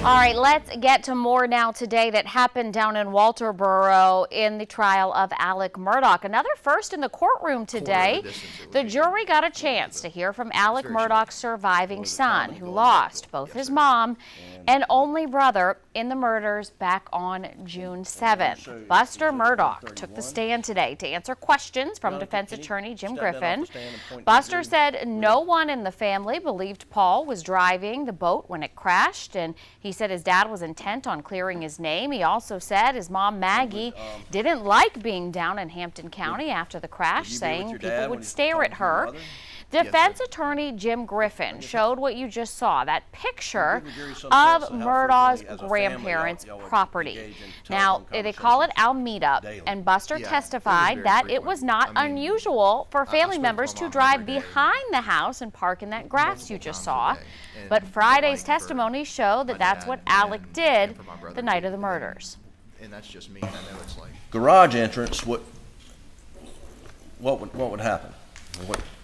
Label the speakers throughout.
Speaker 1: All right, let's get to more now today that happened down in Walterboro in the trial of Alex Murdaugh. Another first in the courtroom today. The jury got a chance to hear from Alex Murdaugh's surviving son, who lost both his mom and only brother in the murders back on June 7th. Buster Murdaugh took the stand today to answer questions from defense attorney Jim Griffin. Buster said no one in the family believed Paul was driving the boat when it crashed, and he said his dad was intent on clearing his name. He also said his mom, Maggie, didn't like being down in Hampton County after the crash, saying people would stare at her. Defense attorney Jim Griffin showed what you just saw, that picture of Murdaugh's grandparents' property. Now, they call it Alameda, and Buster testified that it was not unusual for family members to drive behind the house and park in that grass you just saw. But Friday's testimony showed that that's what Alex did the night of the murders.
Speaker 2: And that's just me. I know it's like
Speaker 3: garage entrance. What would happen?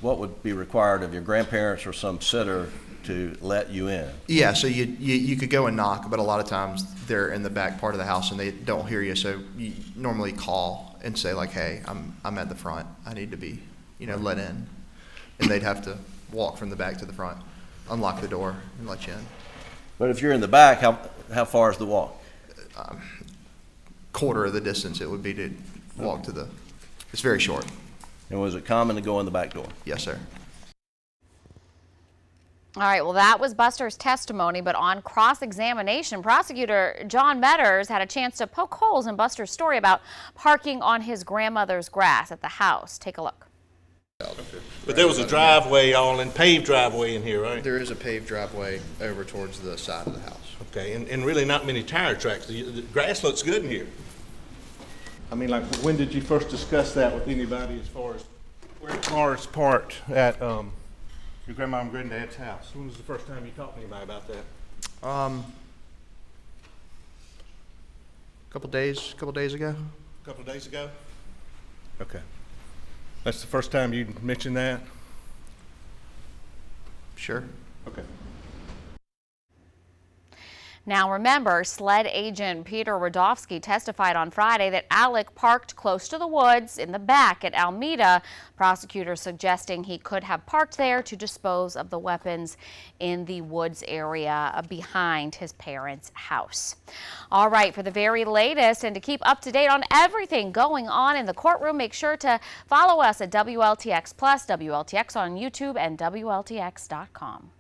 Speaker 3: What would be required of your grandparents or some sitter to let you in?
Speaker 2: Yeah, so you could go and knock, but a lot of times they're in the back part of the house and they don't hear you. So you normally call and say like, "Hey, I'm at the front. I need to be, let in," and they'd have to walk from the back to the front, unlock the door, and let you in.
Speaker 3: But if you're in the back, how far is the walk?
Speaker 2: Quarter of the distance it would be to walk to the. It's very short.
Speaker 3: And was it common to go in the back door?
Speaker 2: Yes, sir.
Speaker 1: All right, well, that was Buster's testimony, but on cross-examination, prosecutor John Metters had a chance to poke holes in Buster's story about parking on his grandmother's grass at the house. Take a look.
Speaker 4: But there was a driveway paved driveway in here, right?
Speaker 2: There is a paved driveway over towards the side of the house.
Speaker 4: Okay, and really not many tire tracks. The grass looks good in here. I mean, like, when did you first discuss that with anybody as far as where the car is parked at your grandma and granddad's house? When was the first time you talked to anybody about that?
Speaker 2: Couple days ago.
Speaker 4: A couple of days ago? Okay. That's the first time you mentioned that?
Speaker 2: Sure.
Speaker 4: Okay.
Speaker 1: Now remember, SLED agent Peter Radofsky testified on Friday that Alex parked close to the woods in the back at Alameda. Prosecutors suggesting he could have parked there to dispose of the weapons in the woods area behind his parents' house. All right, for the very latest and to keep up to date on everything going on in the courtroom, make sure to follow us at WLTX Plus, WLTX on YouTube, and WLTX.com.